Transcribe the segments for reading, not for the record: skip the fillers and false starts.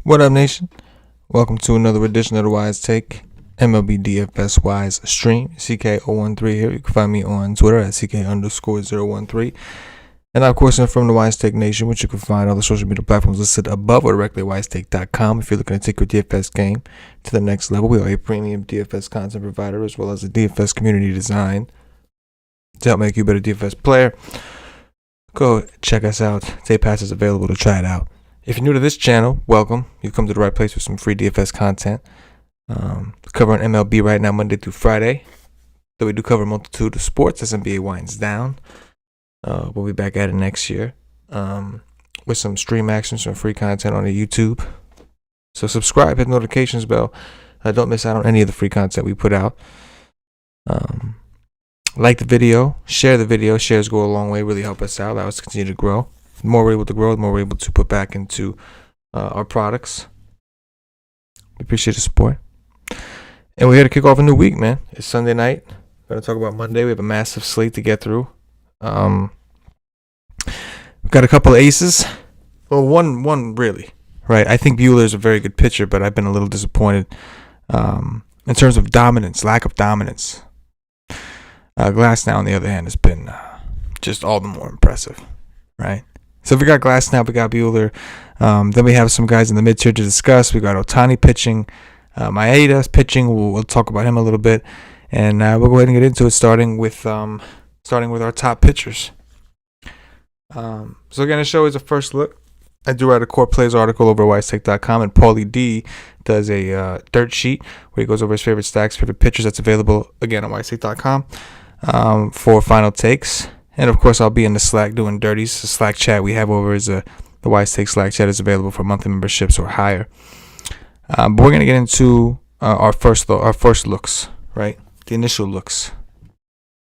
What up, nation? Welcome to another edition of the WiseTake MLB DFS Wise stream. CK013 here. You can find me on Twitter at CK_013. And of course, I'm from the WiseTake Nation, which you can find all the social media platforms listed above or directly at WiseTake.com. If you're looking to take your DFS game to the next level, we are a premium DFS content provider as well as a DFS community design to help make you a better DFS player. Go check us out. Day Pass is available to try it out. If you're new to this channel, welcome. You've come to the right place with some free DFS content. Covering MLB right now, Monday through Friday. Though we do cover a multitude of sports as NBA winds down. We'll be back at it next year with some stream action, some free content on the YouTube. So subscribe, hit the notifications bell. Don't miss out on any of the free content we put out. Like the video, share the video. Shares go a long way, really help us out, allow us to continue to grow. The more we're able to grow, the more we're able to put back into our products. We appreciate the support. And we're here to kick off a new week, man. It's Sunday night. We're going to talk about Monday. We have a massive slate to get through. We've got a couple of aces. Well, one really, right? I think Buehler is a very good pitcher, but I've been a little disappointed in terms of dominance, lack of dominance. Glasnow, on the other hand, has been just all the more impressive, right? So if we got Glasnow, we got Buehler. Then we have some guys in the mid-tier to discuss. We got Ohtani pitching, Maeda's pitching. We'll talk about him a little bit, and we'll go ahead and get into it, starting with our top pitchers. So again, the show is a first look. I do write a core plays article over at WiseTake.com, and Paulie D does a dirt sheet where he goes over his favorite stacks, favorite pitchers. That's available again on WiseTake.com for final takes. And of course, I'll be in the Slack doing dirties. The Slack chat we have over is the WiseTake Slack chat is available for monthly memberships or higher. But we're gonna get into our first looks, right? The initial looks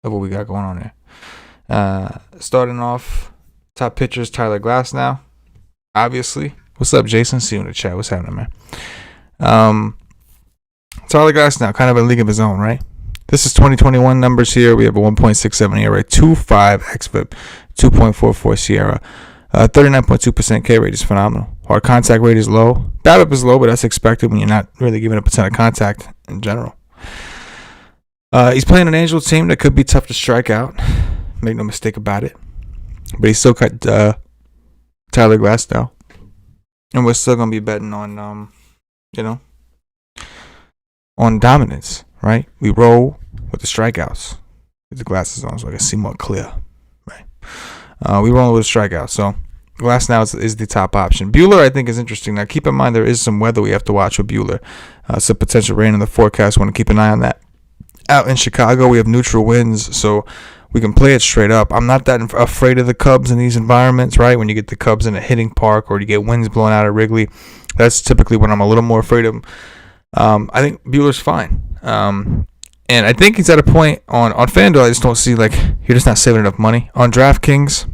of what we got going on there. Starting off, top pitchers, Tyler Glasnow, obviously. What's up, Jason? See you in the chat. What's happening, man? Tyler Glasnow, kind of a league of his own, right? This is 2021 numbers here. We have a 1.67 ERA, 2.5 xFIP, 2.44 Sierra, 39.2% K rate is phenomenal. Hard contact rate is low. BABIP is low, but that's expected when you're not really giving up a ton of contact in general. He's playing an Angel team that could be tough to strike out. Make no mistake about it. But he's still got Tyler Glasnow. And we're still going to be betting on, on dominance, right? We roll with the strikeouts. With the glasses on so I can see more clear, right? We roll with the strikeouts. So Glasnow is the top option. Buehler, I think, is interesting. Now, keep in mind there is some weather we have to watch with Buehler. Some potential rain in the forecast. Want to keep an eye on that. Out in Chicago, we have neutral winds, so we can play it straight up. I'm not that afraid of the Cubs in these environments, right? When you get the Cubs in a hitting park or you get winds blowing out of Wrigley, that's typically when I'm a little more afraid of them. I think Buehler's fine. And I think he's at a point on FanDuel, I just don't see, like, you're just not saving enough money. On DraftKings,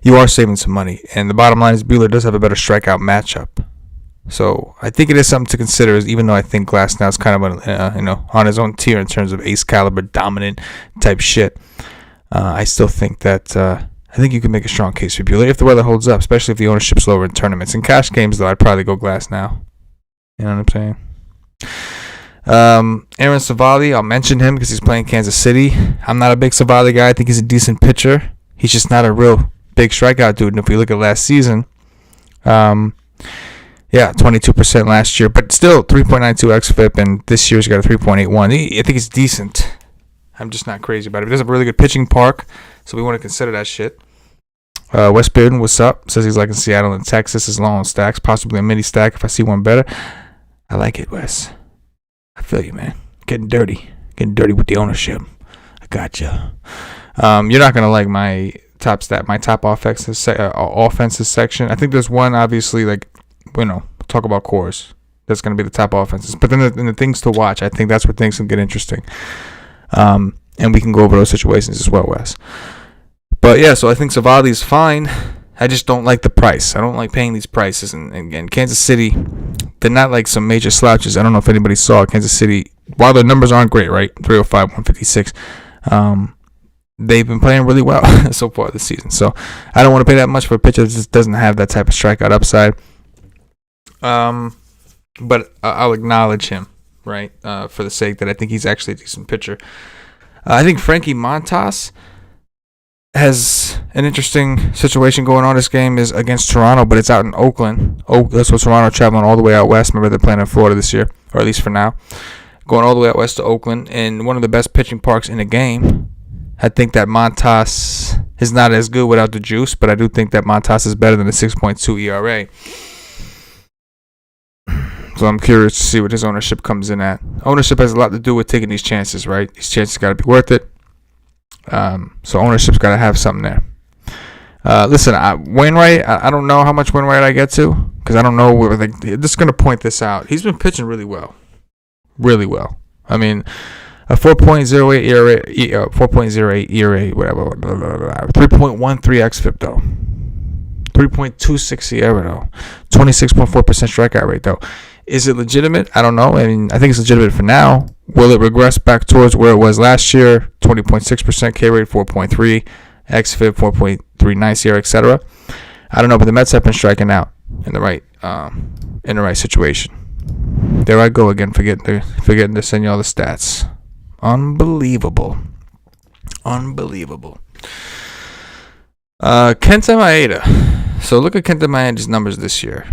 you are saving some money. And the bottom line is Buehler does have a better strikeout matchup. So I think it is something to consider, even though I think Glasnow is kind of on his own tier in terms of ace caliber dominant type shit. I still think that I think you can make a strong case for Buehler if the weather holds up, especially if the ownership's lower in tournaments. In cash games, though, I'd probably go Glasnow. You know what I'm saying? Aaron Savali, I'll mention him because he's playing Kansas City. I'm not a big Savali guy. I think he's a decent pitcher. He's just not a real big strikeout dude. And if we look at last season, 22% last year, but still 3.92 xFIP, and this year's got a 3.81. I think it's decent. I'm just not crazy about it. He does have a really good pitching park, so we want to consider that shit. Wes Bearden, what's up? Says he's liking Seattle and Texas is low on stacks, possibly a mini stack if I see one better. I like it, Wes. I feel you, man. Getting dirty with the ownership. I got you. You're not gonna like my top stat, my top offenses section. I think there's one obviously talk about cores. That's gonna be the top offenses. But then the things to watch, I think that's where things can get interesting. And we can go over those situations as well, Wes. But yeah, so I think Savali's fine. I just don't like the price. I don't like paying these prices. And again, Kansas City, they're not like some major slouches. I don't know if anybody saw Kansas City. While their numbers aren't great, right? 305, 156. they've been playing really well so far this season. So I don't want to pay that much for a pitcher that just doesn't have that type of strikeout upside. But I'll acknowledge him, right, for the sake that I think he's actually a decent pitcher. I think Frankie Montas has an interesting situation going on. This game is against Toronto, but it's out in Oakland. That's what Toronto traveling all the way out west. Remember, they're playing in Florida this year, or at least for now. Going all the way out west to Oakland, and one of the best pitching parks in the game. I think that Montas is not as good without the juice, but I do think that Montas is better than the 6.2 ERA. So I'm curious to see what his ownership comes in at. Ownership has a lot to do with taking these chances, right? These chances got to be worth it. So ownership's got to have something there. Listen, Wainwright, I don't know how much Wainwright I get to because I don't know where they're just going to point this out. He's been pitching really well. Really well. I mean, a 4.08 ERA, 4.08 ERA, whatever, 3.13 xFIP though. 3.26 ERA though. 26.4% strikeout rate though. Is it legitimate? I don't know. I mean, I think it's legitimate for now. Will it regress back towards where it was last year? 20.6% K rate, 4.3 xFIP, 4.39 ERA, etc. I don't know, but the Mets have been striking out in the right situation. There I go again, forgetting to send you all the stats. Unbelievable. Kenta Maeda. So look at Kenta Maeda's numbers this year.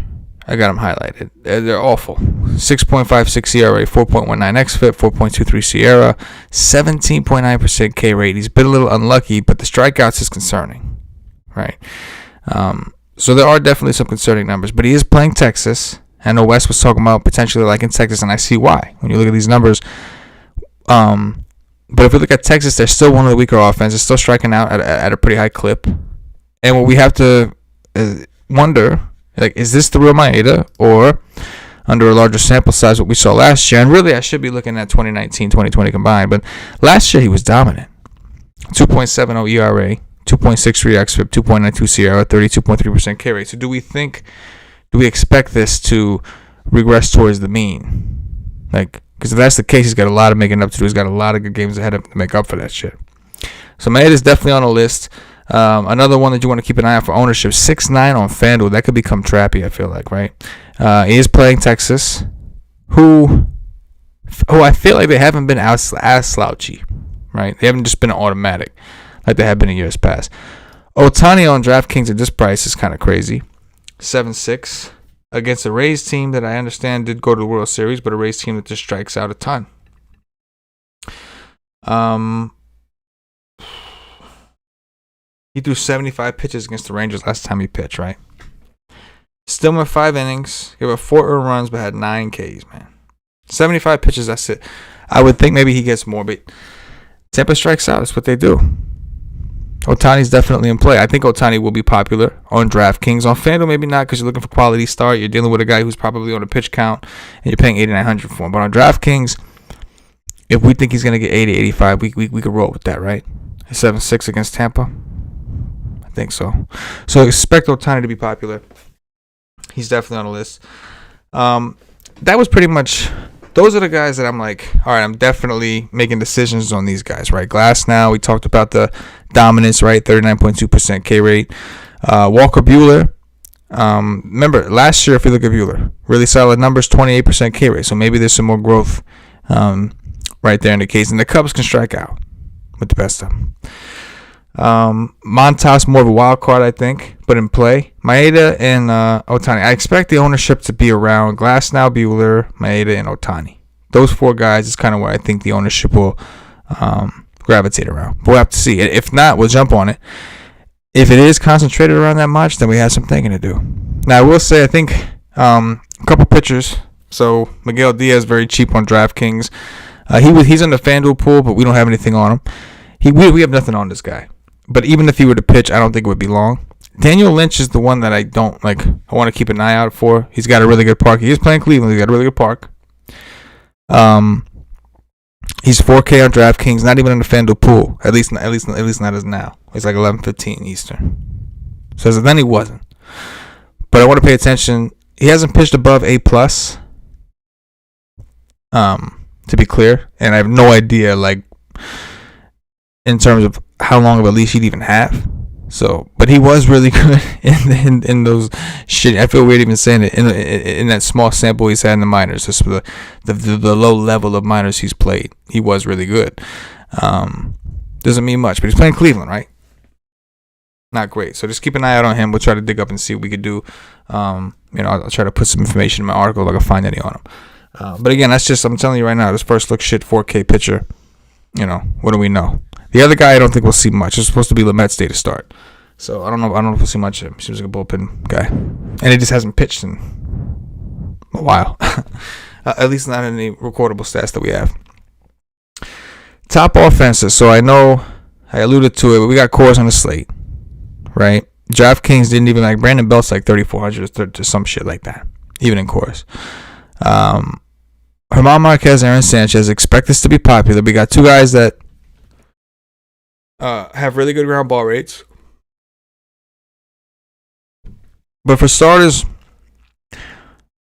I got them highlighted. They're awful. 6.56 ERA, 4.19 xFIP, 4.23 Sierra, 17.9% K rate. He's been a little unlucky, but the strikeouts is concerning, right? So there are definitely some concerning numbers, but he is playing Texas. I know Wes was talking about potentially like in Texas, and I see why when you look at these numbers. But if we look at Texas, they're still one of the weaker offenses, still striking out at a pretty high clip. And what we have to wonder, like, is this the real Maeda, or under a larger sample size, what we saw last year? And really, I should be looking at 2019, 2020 combined. But last year, he was dominant. 2.70 ERA, 2.63 xFIP, 2.92 Sierra, 32.3% K rate. So do we expect this to regress towards the mean? Like, because if that's the case, he's got a lot of making up to do. He's got a lot of good games ahead of him to make up for that shit. So Maeda is definitely on the list. Another one that you want to keep an eye out for ownership, 6.9 on FanDuel. That could become trappy, I feel like, right? He is playing Texas, who I feel like they haven't been as slouchy, right? They haven't just been automatic like they have been in years past. Ohtani on DraftKings at this price is kind of crazy. 7.6 against a Rays team that I understand did go to the World Series, but a Rays team that just strikes out a ton. He threw 75 pitches against the Rangers last time he pitched, right? Still went 5 innings, gave up 4 earned runs, but had 9 Ks, man. 75 pitches, that's it. I would think maybe he gets more, but Tampa strikes out. That's what they do. Ohtani's definitely in play. I think Ohtani will be popular on DraftKings. On FanDuel, maybe not, because you're looking for quality start. You're dealing with a guy who's probably on a pitch count, and you're paying $8,900 for him. But on DraftKings, if we think he's going to get 80, 85, we could roll with that, right? 7.6 against Tampa? I think so. So expect Ohtani to be popular. He's definitely on the list. That was pretty much... Those are the guys that I'm like, all right, I'm definitely making decisions on these guys, right? Glass now, we talked about the dominance, right? 39.2% K rate. Walker Buehler. Remember, last year, if you look at Buehler, really solid numbers, 28% K rate. So maybe there's some more growth right there in the case. And the Cubs can strike out with the best of them. Montas, more of a wild card, I think, but in play. Maeda and Ohtani. I expect the ownership to be around Glasnow, Buehler, Maeda, and Ohtani. Those 4 guys is kind of where I think the ownership will gravitate around. But we'll have to see. If not, we'll jump on it. If it is concentrated around that much, then we have some thinking to do. Now, I will say, I think a couple pitchers. So, Miguel Diaz, very cheap on DraftKings. He's in the FanDuel pool, but we don't have anything on him. We have nothing on this guy. But even if he were to pitch, I don't think it would be long. Daniel Lynch is the one that I don't like. I want to keep an eye out for. He's got a really good park. He is playing Cleveland. He's got a really good park. He's 4K on DraftKings. Not even in the FanDuel pool. At least not as now. It's like 11:15 Eastern. So then he wasn't. But I want to pay attention. He hasn't pitched above A+. To be clear, and I have no idea like in terms of how long of a leash he'd even have. So, but he was really good in those shit. I feel weird even saying it in that small sample he's had in the minors. Just the low level of minors he's played, he was really good. Doesn't mean much, but he's playing Cleveland, right? Not great. So just keep an eye out on him. We'll try to dig up and see what we could do. I'll try to put some information in my article if I can find any on him. But again, that's just, I'm telling you right now, this first look shit 4K picture. What do we know? The other guy, I don't think we'll see much. It's supposed to be Lamet's day to start. So I don't know if we'll see much of him. He seems like a bullpen guy. And he just hasn't pitched in a while. At least not in any recordable stats that we have. Top offenses. So I know I alluded to it, but we got cores on the slate. Right? DraftKings didn't even like Brandon Belt's like 3,400 to some shit like that. Even in cores. German Marquez, Aaron Sanchez. Expect this to be popular. We got two guys that have really good ground ball rates. But for starters,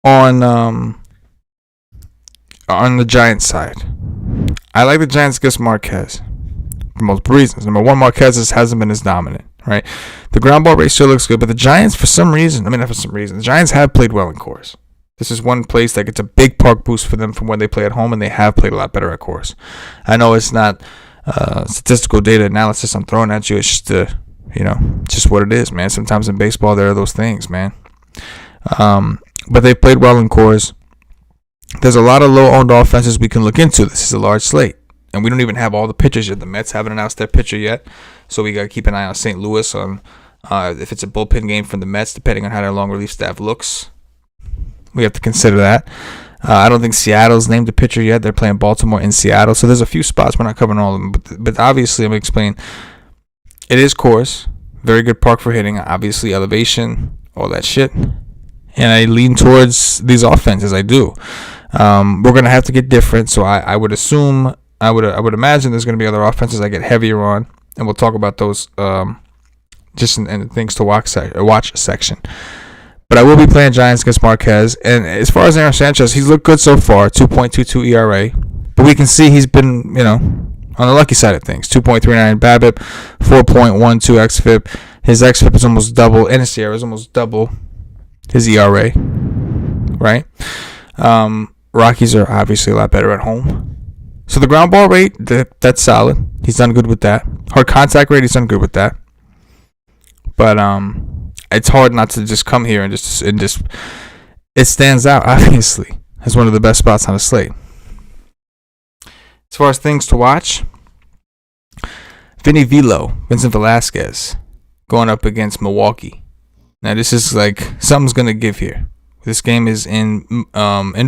on the Giants side, I like the Giants against Marquez for multiple reasons. Number one, Marquez hasn't been as dominant, right? The ground ball rate still looks good, but the Giants, for some reason, the Giants have played well in cores. This is one place that gets a big park boost for them from when they play at home, and they have played a lot better at cores. I know it's not statistical data analysis I'm throwing at you. It's just just what it is, man. Sometimes in baseball there are those things, man. But they played well in cores. There's a lot of low-owned offenses we can look into. This is a large slate, and we don't even have all the pitchers yet. The Mets haven't announced their pitcher yet, so we got to keep an eye on St. Louis on if it's a bullpen game from the Mets, depending on how their long relief staff looks. We have to consider that. I don't think Seattle's named a pitcher yet. They're playing Baltimore in Seattle, so there's a few spots. We're not covering all of them, but obviously I'm going to explain. It is cores, very good park for hitting, obviously elevation, all that shit, and I lean towards these offenses. I do. We're going to have to get different, so I would assume, I would imagine there's going to be other offenses I get heavier on, and we'll talk about those just in the things to watch section. But I will be playing Giants against Marquez. And as far as Aaron Sanchez, he's looked good so far, 2.22 ERA. But we can see he's been, on the lucky side of things. 2.39 BABIP, 4.12 xFIP. His xFIP is almost double, and his ERA is almost double his ERA. Right? Rockies are obviously a lot better at home. So the ground ball rate, that's solid. He's done good with that. Hard contact rate, he's done good with that. But it's hard not to just come here and just it stands out, obviously, as one of the best spots on the slate. As far as things to watch, Vincent Velasquez, going up against Milwaukee. Now this is like something's gonna give here. This game is in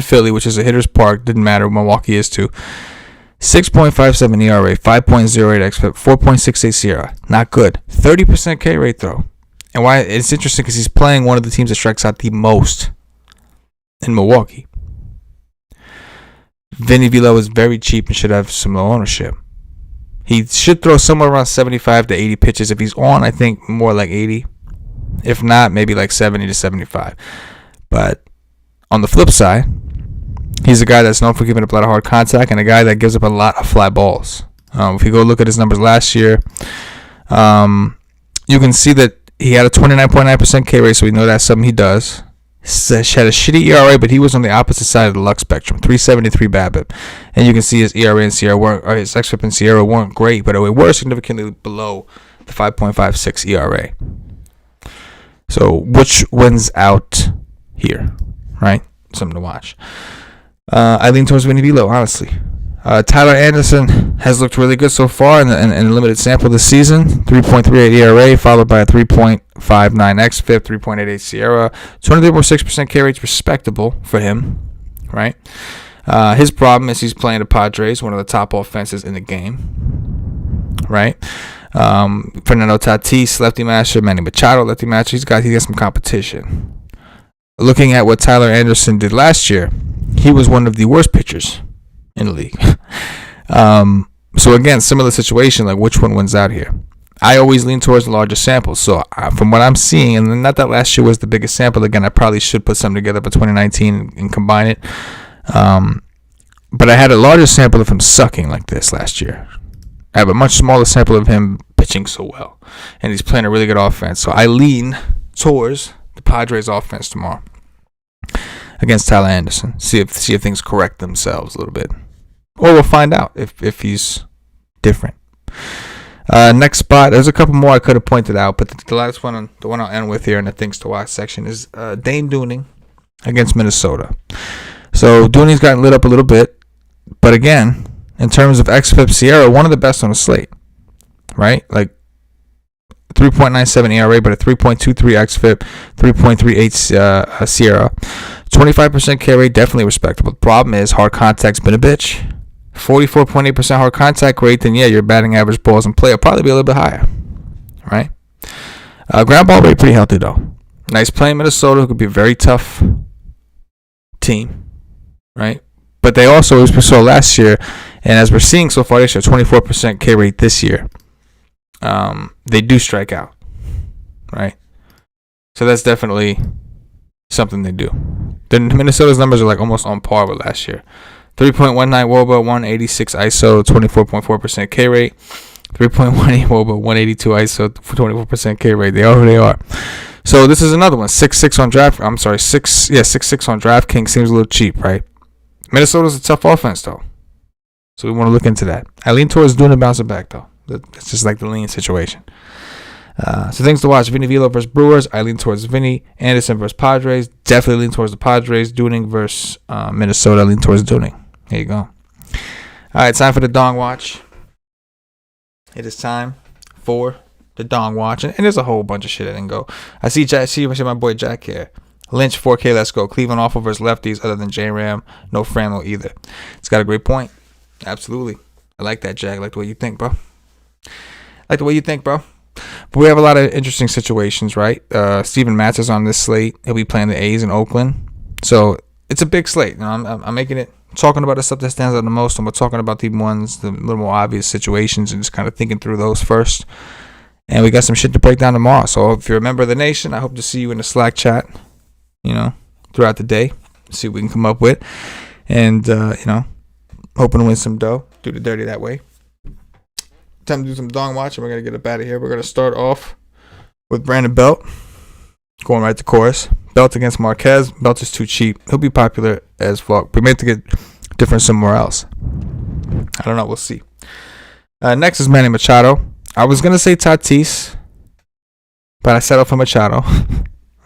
Philly, which is a hitter's park. Didn't matter. Milwaukee is too. 6.57 ERA, 5.08 xFIP, 4.68 SIERA. Not good. 30% K rate though. And why it's interesting because he's playing one of the teams that strikes out the most in Milwaukee. Vinny Velo is very cheap and should have some low ownership. He should throw somewhere around 75 to 80 pitches. If he's on, I think more like 80. If not, maybe like 70 to 75. But on the flip side, he's a guy that's known for giving up a lot of hard contact and a guy that gives up a lot of fly balls. If you go look at his numbers last year, you can see that he had a 29.9% K rate, so we know that's something he does. He had a shitty ERA, but he was on the opposite side of the luck spectrum, 373 BABIP. And you can see his ERA and Sierra his xFIP and Sierra weren't great, but they were significantly below the 5.56 ERA. So which wins out here, right? Something to watch. I lean towards Vinny Velo, honestly. Tyler Anderson has looked really good so far in a limited sample this season. 3.38 ERA, followed by a 3.59 xFIP, 3.88 SIERA. 23.6% K rate's respectable for him, right? His problem is he's playing the Padres, one of the top offenses in the game, right? Fernando Tatis, lefty matcher. Manny Machado, lefty matcher. He's got some competition. Looking at what Tyler Anderson did last year, he was one of the worst pitchers in the league. So again, similar situation, like which one wins out here? I always lean towards the larger sample. So from what I'm seeing, and not that last year was the biggest sample, again, I probably should put something together for 2019 and combine it. But I had a larger sample of him sucking like this last year. I have a much smaller sample of him pitching so well, and he's playing a really good offense. So I lean towards the Padres offense tomorrow against Tyler Anderson. See if things correct themselves a little bit, or we'll find out if he's different. Next spot, there's a couple more I could have pointed out, but the last one, the one I'll end with here in the things to watch section is Dane Dooning against Minnesota. So Dooning's gotten lit up a little bit, but again, in terms of xFIP Sierra, one of the best on the slate, right? Like 3.97 ERA, but a 3.23 xFIP, 3.38 Sierra, 25% K rate, definitely respectable. The problem is hard contact's been a bitch. 44.8% hard contact rate, then yeah, your batting average balls in play will probably be a little bit higher, right? Ground ball rate pretty healthy though. Nice play in Minnesota, who could be a very tough team, right? But they also, as we saw last year, and as we're seeing so far this year, 24% K rate this year. They do strike out, right? So that's definitely something they do. Then Minnesota's numbers are like almost on par with last year. 3.19 WOBA, 186 ISO, 24.4% K rate. 3.18 WOBA, 182 ISO, 24% K rate. They are who they are. So this is another one. 6.6 on DraftKings seems a little cheap, right? Minnesota's a tough offense though, so we want to look into that. I lean towards doing a bouncing back though. It's just like the lean situation. So things to watch: Vinny Velo versus Brewers. I lean towards Vinny. Anderson versus Padres. Definitely lean towards the Padres. Dooning versus Minnesota. I lean towards Dooning. There you go. All right, time for the Dong Watch. It is time for the Dong Watch, and there's a whole bunch of shit that didn't go. I see my boy Jack here. Lynch 4K. Let's go. Cleveland awful versus lefties. Other than J Ram, no Franmil either. It's got a great point. Absolutely. I like that, Jack. I like the way you think, bro. But we have a lot of interesting situations, right? Steven Matz is on this slate. He'll be playing the A's in Oakland. So it's a big slate. You know, I'm making it, talking about the stuff that stands out the most, and we're talking about the little more obvious situations, and just kind of thinking through those first. And we got some shit to break down tomorrow. So if you're a member of the nation, I hope to see you in the Slack chat, throughout the day. See what we can come up with. And, hoping to win some dough. Do the dirty that way. Time to do some Dong Watch, and we're going to get up out of here. We're going to start off with Brandon Belt. Going right to chorus. Belt against Marquez. Belt is too cheap. He'll be popular as fuck. We may have to get different somewhere else. I don't know. We'll see. Next is Manny Machado. I was going to say Tatis, but I settled for Machado.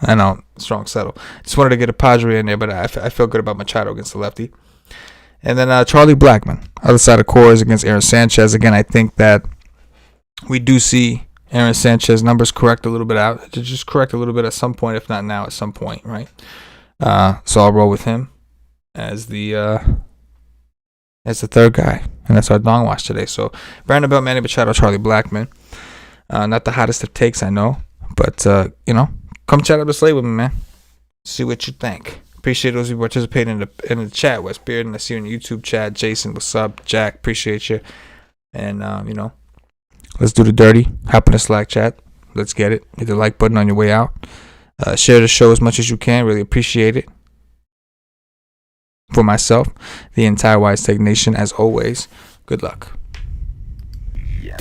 I know. Strong settle. Just wanted to get a Padre in there, but I feel good about Machado against the lefty. And then Charlie Blackmon, other side of Coors against Aaron Sanchez. Again, I think that we do see Aaron Sanchez numbers correct a little bit out. Just correct a little bit at some point, if not now, at some point, right? So I'll roll with him as the third guy, and that's our Dong Watch today. So Brandon Belt, Manny Machado, Charlie Blackmon. Not the hottest of takes, I know, but come chat up the slate with me, man. See what you think. Appreciate those who participate in the chat. Wes Bearden, I see you in the YouTube chat. Jason, what's up? Jack, appreciate you. And let's do the dirty. Hop in the Slack chat. Let's get it. Hit the like button on your way out. Share the show as much as you can. Really appreciate it. For myself, the entire WiseTake Nation, as always, good luck. Yeah.